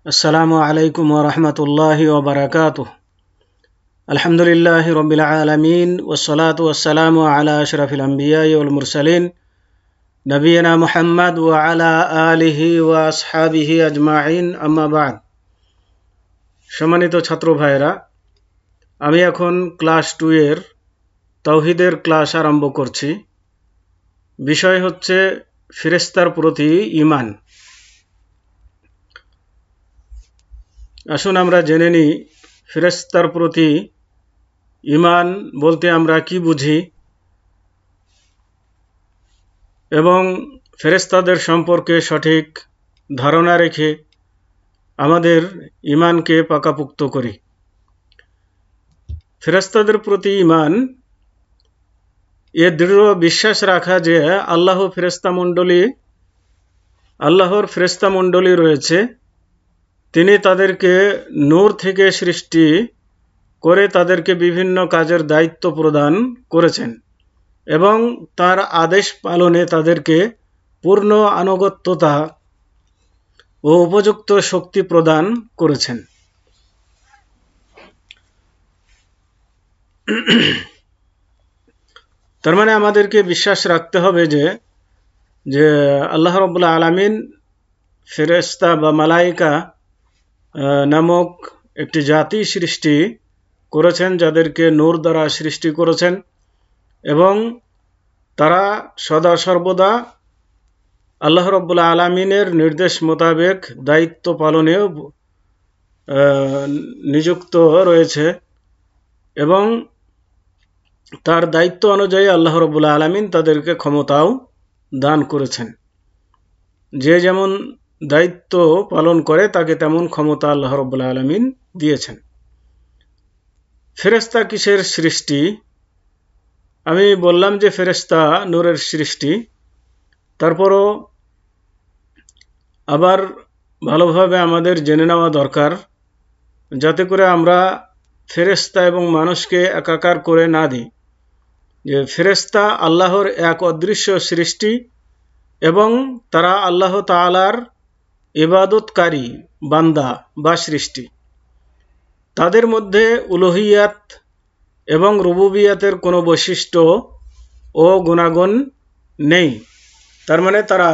আসসালামু আলাইকুম ওয়া রাহমাতুল্লাহি ওয়া বারাকাতুহু। আলহামদুলিল্লাহি রাব্বিল আলামিন ওয়াসসালাতু ওয়াসসালামু আলা আশরাফিল আমবিয়াই ওয়াল মুরসালিন নবিয়িনা মুহাম্মদ ওয়া আলা আলিহি ওয়া আসহাবিহি আজমাইন, আম্মা বা'দ। সম্মানিত ছাত্র ভাইরা, আমি এখন ক্লাস 2 এর তাওহীদের ক্লাস আরম্ভ করছি। বিষয় হচ্ছে ফেরেশতার প্রতি ঈমান। আসুন আমরা জেনে নিই ফেরেশতার প্রতি ঈমান বলতে আমরা কি বুঝি এবং ফেরেশতাদের সম্পর্কে সঠিক ধারণা রেখে আমাদের ঈমানকে পাকাপোক্ত করি। ফেরেশতাদের প্রতি ঈমান এ দৃঢ় বিশ্বাস রাখা যে আল্লাহর ফেরেশতা মণ্ডলী রয়েছে, তিনি তাদেরকে নূর থেকে সৃষ্টি করে তাদেরকে বিভিন্ন কাজের দায়িত্ব প্রদান করেছেন এবং তার আদেশ পালনে তাদেরকে পূর্ণ আনুগত্যতা ও উপযুক্ত শক্তি প্রদান করেছেন। তার মানে আমাদেরকে বিশ্বাস রাখতে হবে যে আল্লাহ রাব্বুল আলামিন ফেরেশতা বা মালাইকা নামক একটি জাতি সৃষ্টি করেছেন, যাদেরকে নূর দ্বারা সৃষ্টি করেছেন এবং তারা সদা সর্বদা আল্লাহ রাব্বুল আলামিনের নির্দেশ মোতাবেক দায়িত্ব পালনেও নিযুক্ত রয়েছে এবং তার দায়িত্ব অনুযায়ী আল্লাহ রাব্বুল আলামিন তাদেরকে ক্ষমতাও দান করেছেন। যে যেমন দায়িত্ব পালন করে তাকে তেমন ক্ষমতা আল্লাহ রাব্বুল আলামিন দিয়েছেন। ফেরেশতা কিসের সৃষ্টি? আমি বললাম যে ফেরেশতা নূরের সৃষ্টি। তারপরও আবার ভালোভাবে আমাদের জেনে নেওয়া দরকার, যাতে করে আমরা ফেরেশতা এবং মানুষকে একাকার করে না দিই। যে ফেরেশতা আল্লাহর এক অদৃশ্য সৃষ্টি এবং তারা আল্লাহ তাআলার ইবাদতকারী বান্দা বা সৃষ্টি। তাদের মধ্যে উলুহিয়াত এবং রুবুবিয়াতের কোনো বৈশিষ্ট্য ও গুণাগুণ নেই। তার মানে তারা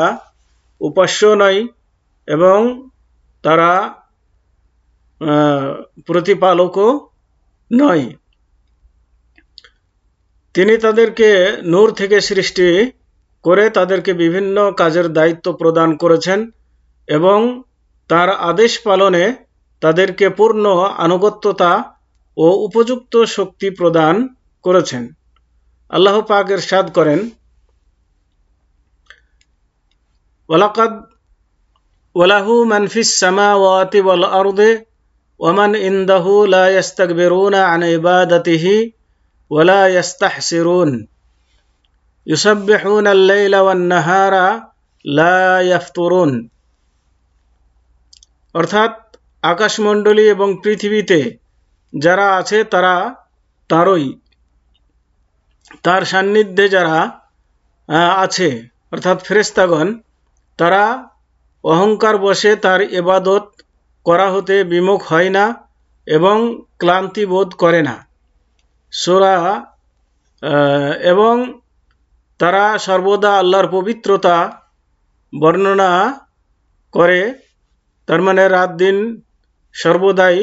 উপাস্য নয় এবং তারা প্রতিপালকও নয়। তিনি তাদেরকে নূর থেকে সৃষ্টি করে তাদেরকে বিভিন্ন কাজের দায়িত্ব প্রদান করেছেন এবং তার আদেশ পালনে তাদেরকে পূর্ণ আনুগত্যতা ও উপযুক্ত শক্তি প্রদান করেছেন। আল্লাহ পাক ইরশাদ করেন, ওয়ালাকাদ ওয়ালাহু মান ফিস সামাওয়াতি ওয়াল আরদি ওয়া মান ইনদাহু লা ইস্তাকবিরুনা আন ইবাদাতিহি ওয়া লা ইস্তাহসিরুন ইউসাব্বিহুনা আল-লাইলা ওয়ান নাহারা লা ইয়াফতুরুন। অর্থাৎ আকাশমণ্ডলী এবং পৃথিবীতে যারা আছে তারা তারই, তার সান্নিধ্যে যারা আছে অর্থাৎ ফেরেশতাগণ, তারা অহংকার বশে তার ইবাদত করা হতে বিমুখ হয় না এবং ক্লান্তি বোধ করে না। এবং তারা সর্বদা আল্লাহর পবিত্রতা বর্ণনা করে। তার মানে রাত দিন সর্বদাই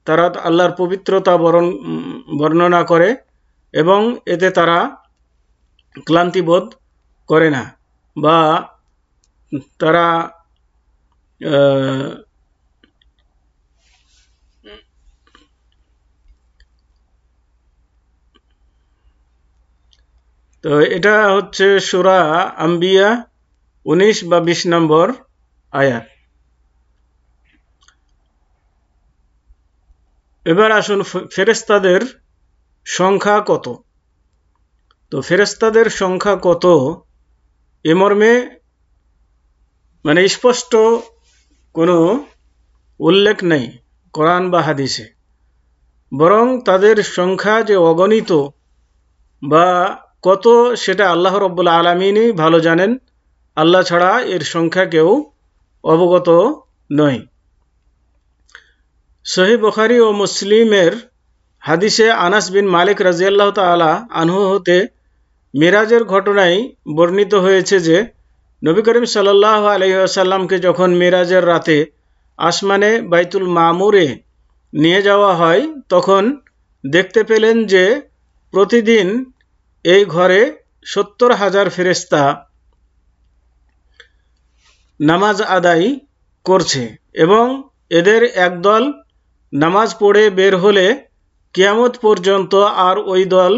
তারা আল্লাহর পবিত্রতা বর্ণনা করে এবং এতে তারা ক্লান্তি বোধ করে না বা তারা তো এটা হচ্ছে সূরা আম্বিয়া 19 বা 20 নম্বর আয়াত। এবার আসুন ফেরেশতাদের সংখ্যা কত। তো ফেরেশতাদের সংখ্যা কত এ মর্মে মানে স্পষ্ট কোনো উল্লেখ নেই কোরআন বা হাদিসে, বরং তাদের সংখ্যা যে অগণিত বা কত সেটা আল্লাহ রাব্বুল আলামিনই ভালো জানেন। আল্লাহ ছাড়া এর সংখ্যা কেউ অবগত নয়। সহিহ বুখারী ও মুসলিমের হাদিসে আনাস বিন মালিক রাদিয়াল্লাহু তাআলা আনহু হতে মিরাজের ঘটনায় বর্ণিত হয়েছে যে নবী করিম সাল্লাল্লাহু আলাইহি ওয়াসাল্লামকে যখন মিরাজের রাতে আসমানে বাইতুল মামুরে নিয়ে যাওয়া হয় তখন দেখতে পেলেন যে প্রতিদিন এই ঘরে 70,000 ফেরেশতা নামাজ আদায় করছে এবং এদের একদল নামাজ পড়ে বের হলে কিয়ামত পর্যন্ত আর ওই দল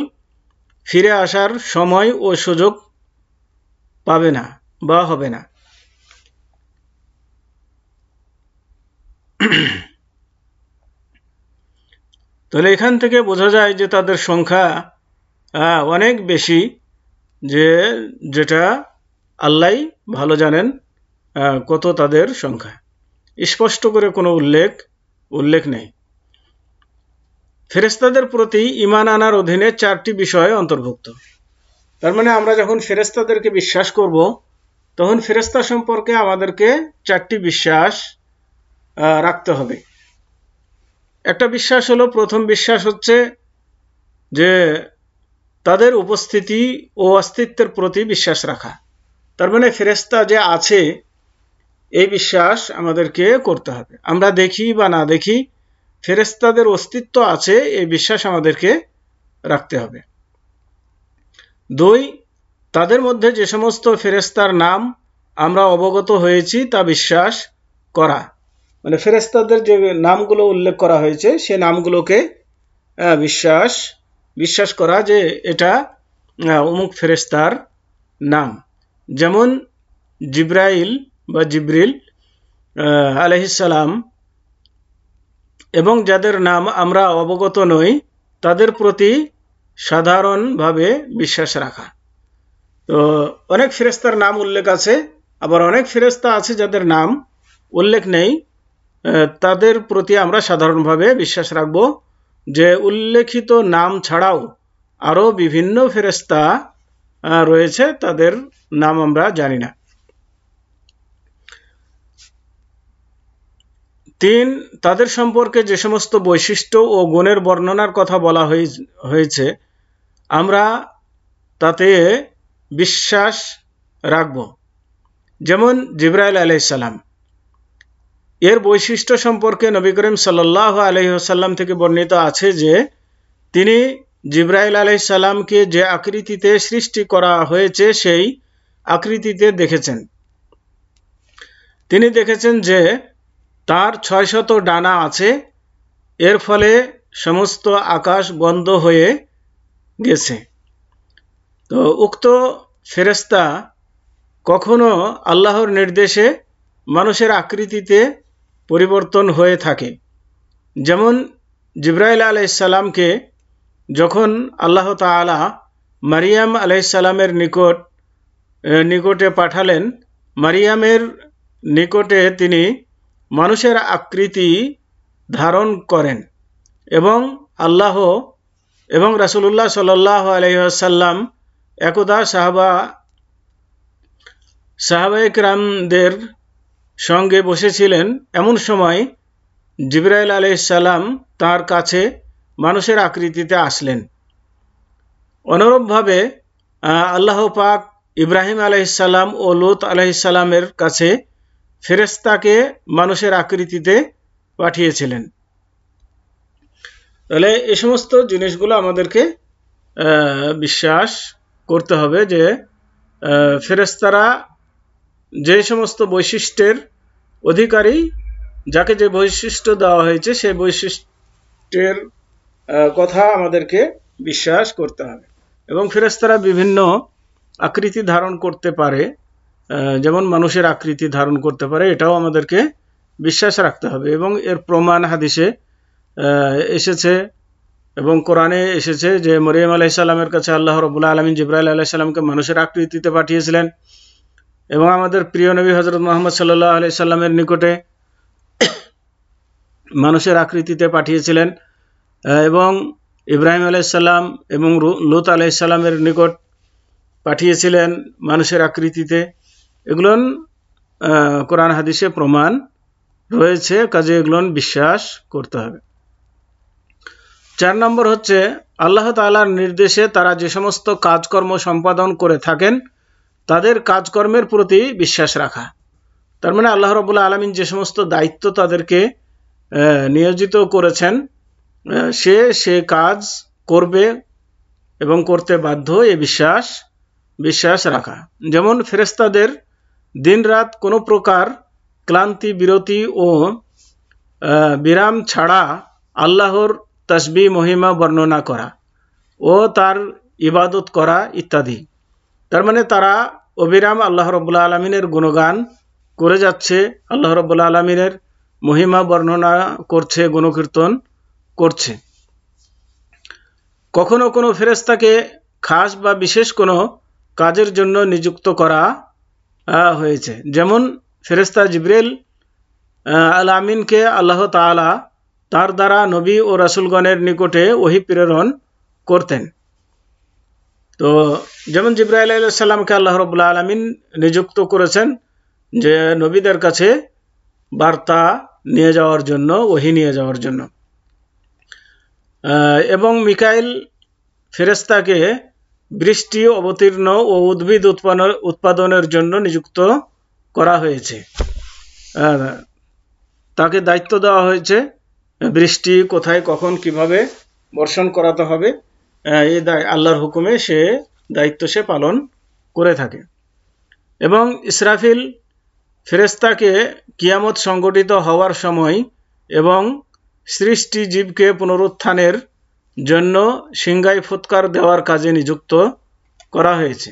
ফিরে আসার সময় ও সুযোগ পাবে না বা হবে না। তাহলে এখান থেকে বোঝা যায় যে তাদের সংখ্যা অনেক বেশি, যেটা আল্লাহ ভালো জানেন কত তাদের সংখ্যা। স্পষ্ট করে কোনো উল্লেখ নেই। ফেরেশতাদের প্রতি ঈমান আনার অধীনে 4টি বিষয় অন্তর্ভুক্ত। তার মানে আমরা যখন ফেরেশতাদেরকে বিশ্বাস করব তখন ফেরেশতা সম্পর্কে আমাদেরকে 4টি বিশ্বাস রাখতে হবে। একটা বিশ্বাস হলো, প্রথম বিশ্বাস হচ্ছে যে তাদের উপস্থিতি ও অস্তিত্বের প্রতি বিশ্বাস রাখা। তার মানে ফেরেশতা যে আছে এই বিশ্বাস আমাদেরকে করতে হবে। আমরা দেখি বা না দেখি, ফেরেশতাদের অস্তিত্ব আছে এই বিশ্বাস আমাদেরকে রাখতে হবে। 2, তাদের মধ্যে যে সমস্ত ফেরেশতার নাম আমরা অবগত হয়েছি তা বিশ্বাস করা। মানে ফেরেশতাদের যে নামগুলো উল্লেখ করা হয়েছে সে নামগুলোকে বিশ্বাস করা যে এটা অমুক ফেরেশতার নাম। যেমন জিব্রাইল বা জিবরিল আলাইহিস সালাম এবং যাদের নাম আমরা অবগত নই তাদের প্রতি সাধারণভাবে বিশ্বাস রাখা। তো অনেক ফেরেশতার নাম উল্লেখ আছে, আবার অনেক ফেরেশতা আছে যাদের নাম উল্লেখ নেই, তাদের প্রতি আমরা সাধারণভাবে বিশ্বাস রাখব যে উল্লেখিত নাম ছাড়াও আরও বিভিন্ন ফেরেশতা রয়েছে, তাদের নাম আমরা জানি না। 3, তাদের সম্পর্কে যে সমস্ত বৈশিষ্ট্য ও গুণের বর্ণনার কথা বলা হয়েছে আমরা তাতে বিশ্বাস রাখব। যেমন জিবরাইল আলাইহিস সালাম, এর বৈশিষ্ট্য সম্পর্কে নবী করিম সাল্লাল্লাহু আলাইহি ওয়াসাল্লাম থেকে বর্ণিত আছে যে তিনি জিবরাইল আলাইহিস সালামকে যে আকৃতিতে সৃষ্টি করা হয়েছে সেই আকৃতিতে দেখেছেন। তিনি দেখেছেন যে তার 600 ডানা আছে, এর ফলে সমস্ত আকাশ বন্ধ হয়ে গেছে। তো উক্ত ফেরেশতা কখনো আল্লাহর নির্দেশে মানুষের আকৃতিতে পরিবর্তন হয়ে থাকে। যেমন জিবরাইল আলাইহিস সালামকে যখন আল্লাহ তাআলা মারিয়াম আলাইহিস সালামের নিকটে পাঠালেন, মারিয়ামের নিকটে তিনি মানুষের আকৃতি ধারণ করেন এবং আল্লাহ এবং রাসূলুল্লাহ সাল্লাল্লাহু আলাইহি ওয়াসাল্লাম একদা সাহাবায়ে কিরামদের সঙ্গে বসেছিলেন। এমন সময় জিবরাইল আলাইহিস সালাম তার কাছে মানুষের আকৃতিতে আসলেন। অনুরূপভাবে আল্লাহ পাক ইব্রাহিম আলাইহিস সালাম ও লূত আলাইহিস সালামের কাছে ফেরেশতাকে মানুষের আকৃতিতে পাঠিয়েছিলেন। তাহলে এই সমস্ত জিনিসগুলো আমাদেরকে বিশ্বাস করতে হবে যে ফেরেশতারা যে সমস্ত বৈশিষ্ট্যের অধিকারী, যাকে যে বৈশিষ্ট্য দেওয়া হয়েছে সেই বৈশিষ্ট্যের কথা আমাদেরকে বিশ্বাস করতে হবে। এবং ফেরেশতারা বিভিন্ন আকৃতি ধারণ করতে পারে, যেমন মানুষের আকৃতি ধারণ করতে পারে, এটাও আমাদেরকে বিশ্বাস রাখতে হবে। এবং এর প্রমাণ হাদিসে এসেছে এবং কোরআনে এসেছে যে মরিয়ম আলাইহিস সালামের কাছে আল্লাহ রাব্বুল আলামিন জিবরাইল আলাইহিস সালামকে মানুষের আকৃতিতে পাঠিয়েছিলেন এবং আমাদের প্রিয় নবী হযরত মুহাম্মদ সাল্লাল্লাহু আলাইহি সাল্লামের নিকটে মানুষের আকৃতিতে পাঠিয়েছিলেন এবং ইব্রাহিম আলাইহিস সালাম এবং লূত আলাইহিস সালামের নিকট পাঠিয়েছিলেন মানুষের আকৃতিতে। এগুলো কোরআন হাদিসে প্রমাণ রয়েছে, কাজে এগুলো বিশ্বাস করতে হবে। 4 নম্বর হচ্ছে আল্লাহ তাআলার নির্দেশে তারা যে সমস্ত কাজকর্ম সম্পাদন করে থাকেন তাদের কাজকর্মের প্রতি বিশ্বাস রাখা। তার মানে আল্লাহ রাব্বুল আলামিন যে সমস্ত দায়িত্ব তাদেরকে নিয়োজিত করেছেন সে কাজ করবে এবং করতে বাধ্য, এ বিশ্বাস রাখা। যেমন ফেরেশতাদের দিনরাত কোনো প্রকার ক্লান্তি বিরতি ও বিরাম ছাড়া আল্লাহর তাসবিহ মহিমা বর্ণনা করা ও তার ইবাদত করা ইত্যাদি। তার মানে তারা অবিরাম আল্লাহ রাব্বুল আলামিনের গুণগান করে যাচ্ছে, আল্লাহ রাব্বুল আলামিনের মহিমা বর্ণনা করছে, গুণকীর্তন করছে। কখনো কোনো ফেরেশতাকে খাস বা বিশেষ কোনো কাজের জন্য নিযুক্ত করা হয়েছে। যেমন ফেরেশতা জিবরিল আল আমিনকে আল্লাহ তাআলা তার দ্বারা নবী ও রাসূলগণের নিকটে ওহী প্রেরণ করতেন। তো যেমন জিবরাইল আলাইহিস সালামকে আল্লাহ রাব্বুল আলামিন নিযুক্ত করেছেন যে নবীদের কাছে বার্তা নিয়ে যাওয়ার জন্য, ওহী নিয়ে যাওয়ার জন্য। এবং মিকাইল ফেরেশতাকে বৃষ্টি অবতীর্ণ ও উদ্ভিদ উৎপাদনের জন্য নিযুক্ত করা হয়েছে। তাকে দায়িত্ব দেওয়া হয়েছে বৃষ্টি কোথায় কখন কিভাবে বর্ষণ করাতে হবে, এই আল্লাহর হুকুমে সে দায়িত্ব সে পালন করে থাকে। এবং ইসরাফিল ফেরেশতাকে কিয়ামত সংঘটিত হওয়ার সময় এবং সৃষ্টি জীবকে পুনরুত্থানের জন্য সিংহায় ফুৎকার দেওয়ার কাজে নিযুক্ত করা হয়েছে।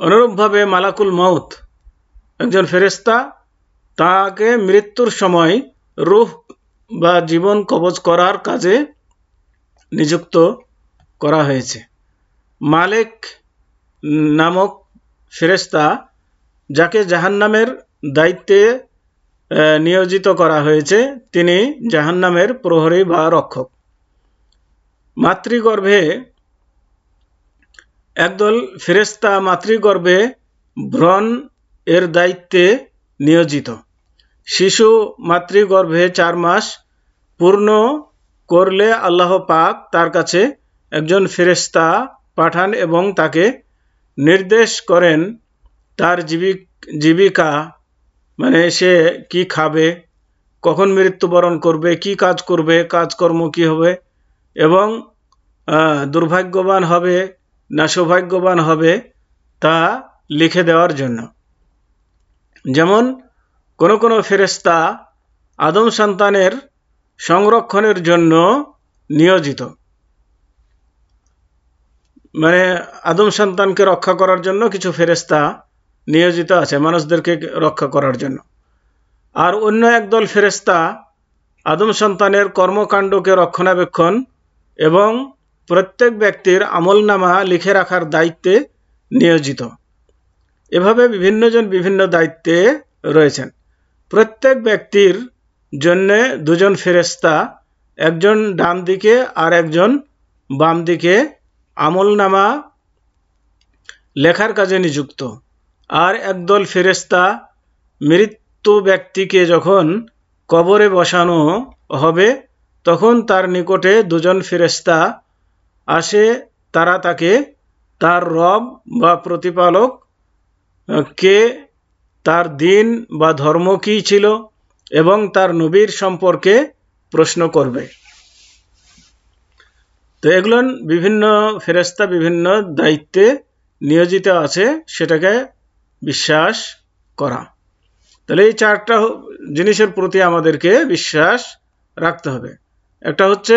অনুরূপভাবে মালাকুল মউত একজন ফেরেশতা, তাকে মৃত্যুর সময় রূহ বা জীবন কবজ করার কাজে নিযুক্ত করা হয়েছে। মালিক নামক ফেরেশতা, যাকে জাহান্নামের দায়িত্বে নিয়োজিত করা হয়েছে, তিনি জাহান্নামের প্রহরী বা রক্ষক। মাতৃগর্ভে একদল ফেরেশতা মাতৃগর্ভে ভ্রূণ এর দায়িত্বে নিয়োজিত। শিশু মাতৃগর্ভে 4 মাস পূর্ণ করলে আল্লাহ পাক তার কাছে একজন ফেরেশতা পাঠান এবং তাকে নির্দেশ করেন তার জীবিকা, মানে সে কি খাবে, কখন মৃত্যুবরণ করবে, কি কাজ করবে, কাজকর্ম কি হবে, এবং দুর্ভাগ্যবান হবে না সৌভাগ্যবান হবে তা লিখে দেওয়ার জন্য। যেমন কোনো ফেরেশতা আদম সন্তানের সংরক্ষণের জন্য নিয়োজিত, মানে আদম সন্তানকে রক্ষা করার জন্য কিছু ফেরেশতা নিয়োজিত আছে মানুষদেরকে রক্ষা করার জন্য। আর অন্য একদল ফেরেশতা আদম সন্তানের কর্মকাণ্ডকে রক্ষণাবেক্ষণ এবং প্রত্যেক ব্যক্তির আমলনামা লিখে রাখার দায়িত্বে নিয়োজিত। এভাবে বিভিন্নজন বিভিন্ন দায়িত্বে রয়েছেন। প্রত্যেক ব্যক্তির জন্য 2 জন ফেরেশতা, একজন ডান দিকে আর একজন বাম দিকে, আমলনামা লেখার কাজে নিযুক্ত। আর একদল ফেরেশতা মৃত্যু ব্যক্তিকে যখন কবরে বসানো হবে তখন তার নিকটে 2 জন ফেরেশতা আসে, তারা তাকে তার রব বা প্রতিপালক কে, তার দিন বা ধর্ম কী ছিল এবং তার নবীর সম্পর্কে প্রশ্ন করবে। তো এগুলো বিভিন্ন ফেরেশতা বিভিন্ন দায়িত্বে নিয়োজিত আছে, সেটাকে বিশ্বাস করা। তাহলে এই 4টা জিনিসের প্রতি আমাদেরকে বিশ্বাস রাখতে হবে। একটা হচ্ছে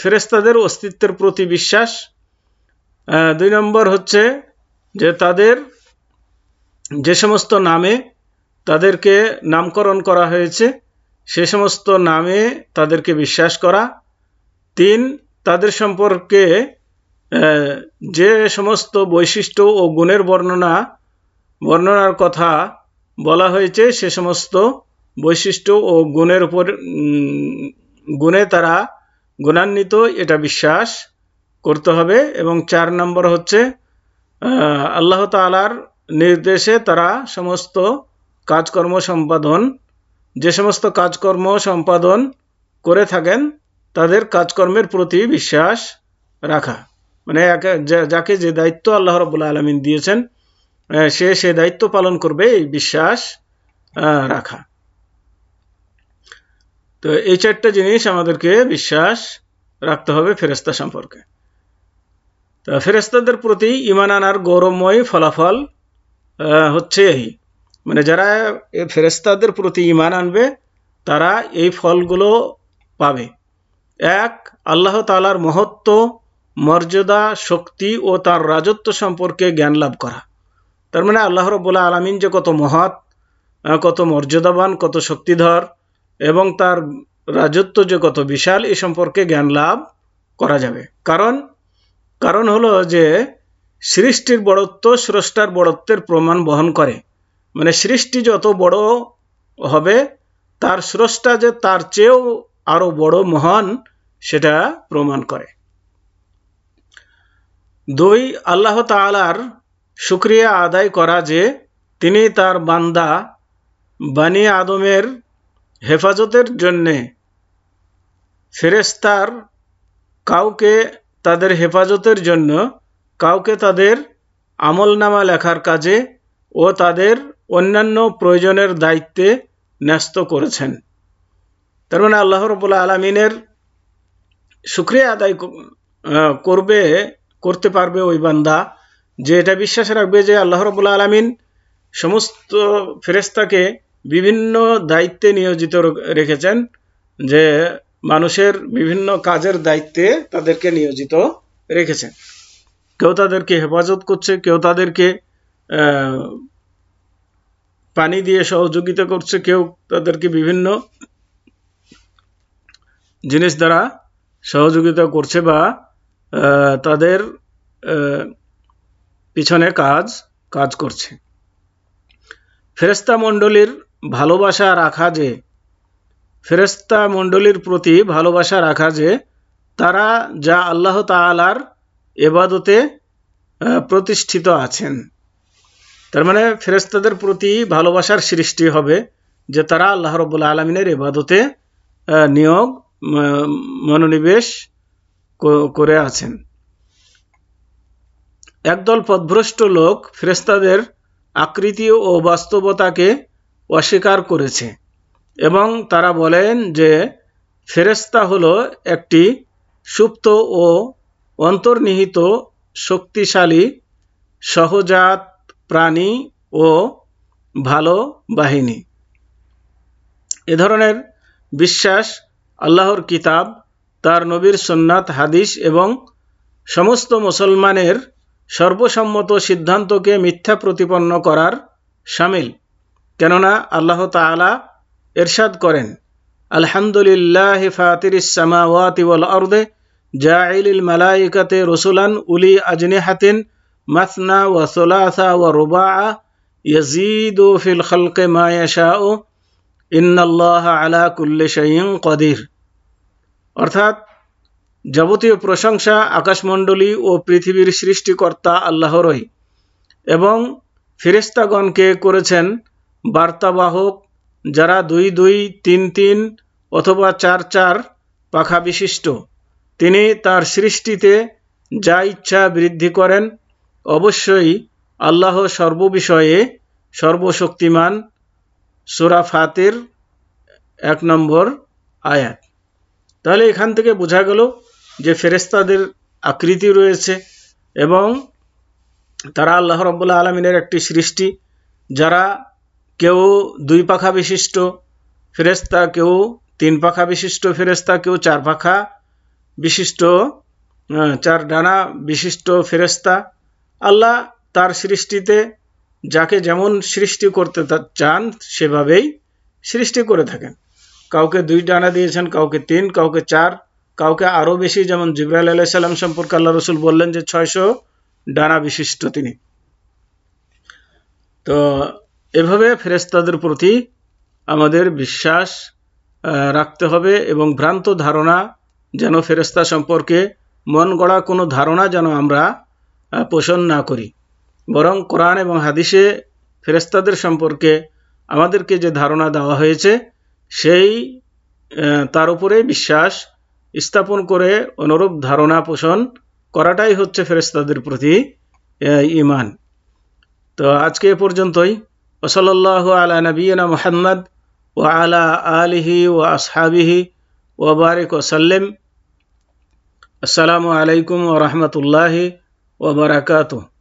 ফেরেশতাদের অস্তিত্বের প্রতি বিশ্বাস। 2 নম্বর হচ্ছে যে তাদের যে সমস্ত নামে তাদেরকে নামকরণ করা হয়েছে সে সমস্ত নামে তাদেরকে বিশ্বাস করা। 3, তাদের সম্পর্কে যে সমস্ত বৈশিষ্ট্য ও গুণের বর্ণনার কথা বলা হয়েছে সে সমস্ত বৈশিষ্ট্য ও গুণের উপর গুণে তারা গুণান্বিত, এটা বিশ্বাস করতে হবে। এবং 4 নম্বর হচ্ছে আল্লাহ তাআলার নির্দেশে তারা সমস্ত কাজকর্ম সম্পাদন, যে সমস্ত কাজকর্ম সম্পাদন করে থাকেন তাদের কাজকর্মের প্রতি বিশ্বাস রাখা, মানে যাকে যে দায়িত্ব আল্লাহ রাব্বুল আলামিন দিয়েছেন সে দায়িত্ব পালন করবে, এই বিশ্বাস রাখা। তো এই চারটা জিনিস আমাদেরকে বিশ্বাস রাখতে হবে ফেরেশতা সম্পর্কে। তো ফেরেশতাদের প্রতি ঈমান আনার গৌরবময় ফলাফল হচ্ছে এই, মানে যারা ফেরেশতাদের প্রতি ঈমান আনবে তারা এই ফলগুলো পাবে। এক, আল্লাহ তাআলার মহত্ব, মর্যাদা, শক্তি ও তার রাজত্ব সম্পর্কে জ্ঞান লাভ করা। তার মানে আল্লাহ রাব্বুল আলামিন যে কত মহৎ, কত মর্যাদাবান, কত শক্তিধর এবং তার রাজত্ব যে কত বিশাল, এ সম্পর্কে জ্ঞান লাভ করা যাবে। কারণ হলো যে সৃষ্টির বড়ত্ব স্রষ্টার বড়ত্বের প্রমাণ বহন করে, মানে সৃষ্টি যত বড় হবে তার স্রষ্টা যে তার চেয়েও আরো বড় মহান সেটা প্রমাণ করে। দুই, আল্লাহ তাআলার শুকরিয়া আদায় করা যে তিনি তার বান্দা বনি আদমের হেফাজতের জন্যে ফেরেশতার কাউকে তাদের হেফাজতের জন্য কাউকে তাদের আমলনামা লেখার কাজে ও তাদের অন্যান্য প্রয়োজনের দায়িত্বে ন্যস্ত করেছেন। তার মানে আল্লাহ রাব্বুল আলামিনের শুকরিয়া আদায় করতে পারবে ওই বান্দা যে এটা বিশ্বাস রাখবে যে আল্লাহ রাব্বুল আলামিন সমস্ত ফেরেশতাকে বিভিন্ন দায়িত্বে নিয়োজিত রেখেছেন, যে মানুষের বিভিন্ন কাজের দায়িত্বে তাদেরকে নিয়োজিত রেখেছেন। কেউ তাদেরকে হেফাজত করছে, কেউ তাদেরকে পানি দিয়ে সহযোগিতা করছে, কেউ তাদেরকে বিভিন্ন জিনিস দ্বারা সহযোগিতা করছে বা তাদের পিছনে কাজ করছে। ফেরেশতা মণ্ডলীর ভালোবাসা রাখা যে ফেরেশতা মণ্ডলীর প্রতি ভালোবাসা রাখা যে তারা যা আল্লাহ তাআলার ইবাদতে প্রতিষ্ঠিত আছেন। তার মানে ফেরেশতাদের প্রতি ভালোবাসার সৃষ্টি হবে যে তারা আল্লাহ রাব্বুল আলামিনের ইবাদতে মনোনিবেশ করে আছেন। একদল পথভ্রষ্ট লোক ফেরেশতাদের আকৃতি ও বাস্তবতাকে অস্বীকার করেছে এবং তারা বলেন যে ফেরেশতা হলো একটি সুপ্ত ও অন্তর্নিহিত শক্তিশালী সহজাত প্রাণী ও ভালো বাহিনী। এ ধরনের বিশ্বাস আল্লাহর কিতাব, তার নবীর সুন্নাত, হাদিস এবং সমস্ত মুসলমানের সর্বসম্মত সিদ্ধান্তকে মিথ্যা প্রতিপন্ন করার শামিল। কেননা আল্লাহ তাআলা ইরশাদ করেন, আলহামদুলিল্লাহি ফাতিরিস সামাওয়াতি ওয়াল আরদি জাইলিল মালাইকাতি রুসুলান উলি আজনিহাতিন মাসনা ওয়া সুলাসা ওয়া রুবাআ ইয়াজিদু ফিল খালকি মা ইয়াশাউ ইন্নাল্লাহা আলা কুল্লি শাইইন কাদির। অর্থাৎ যাবতীয় প্রশংসা আকাশমণ্ডলী ও পৃথিবীর সৃষ্টিকর্তা আল্লাহরই, এবং ফেরেশতাগণকে করেছেন বার্তাবাহক, যারা 2 2, 3 3 অথবা 4 4 পাখা বিশিষ্ট। তিনি তার সৃষ্টিতে যা ইচ্ছা বৃদ্ধি করেন। অবশ্যই আল্লাহ সর্ববিষয়ে সর্বশক্তিমান। সূরা ফাতির 1 নম্বর আয়াত। তাহলে এখান থেকে বোঝা গেল যে ফেরেশতাদের আকৃতি রয়েছে এবং তারা আল্লাহ রাব্বুল আলামিনের একটি সৃষ্টি, যারা কেউ 2 পাখা বিশিষ্ট ফেরেশতা, কেউ 3 পাখা বিশিষ্ট ফেরেশতা, কেউ 4 পাখা বিশিষ্ট 4 ডানা বিশিষ্ট ফেরেশতা। আল্লাহ তার সৃষ্টিতে যাকে যেমন সৃষ্টি করতে চান সেভাবেই সৃষ্টি করে থাকেন। কাউকে 2 ডানা দিয়েছেন, কাউকে 3, কাউকে 4, কাউকে আরো বেশি, যেমন জিবরাইল আলাইহিস সালাম সম্পর্কে আল্লাহ রাসূল বললেন যে 600 ডানা বিশিষ্ট তিনি। তো এভাবে ফেরেশতাদের প্রতি আমাদের বিশ্বাস রাখতে হবে এবং ভ্রান্ত ধারণা যেন ফেরেশতা সম্পর্কে মন গড়া কোনো ধারণা যেন আমরা পোষণ না করি। বরং কোরআন এবং হাদিসে ফেরেশতাদের সম্পর্কে আমাদেরকে যে ধারণা দেওয়া হয়েছে সেই তার উপরে বিশ্বাস স্থাপন করে অনুরূপ ধারণা পোষণ করাটাই হচ্ছে ফেরেশতাদের প্রতি ঈমান। তো আজকে এ পর্যন্তই। ওয়াসাল্লাল্লাহু আলা নবিয়িনা মুহাম্মদ ওয়া আলা আলিহি ওয়া আসহাবিহি ওয়া বারিক ওয়া সাল্লিম। আসসালামু আলাইকুম ওয়া রাহমাতুল্লাহি ওয়া বারাকাতুহু।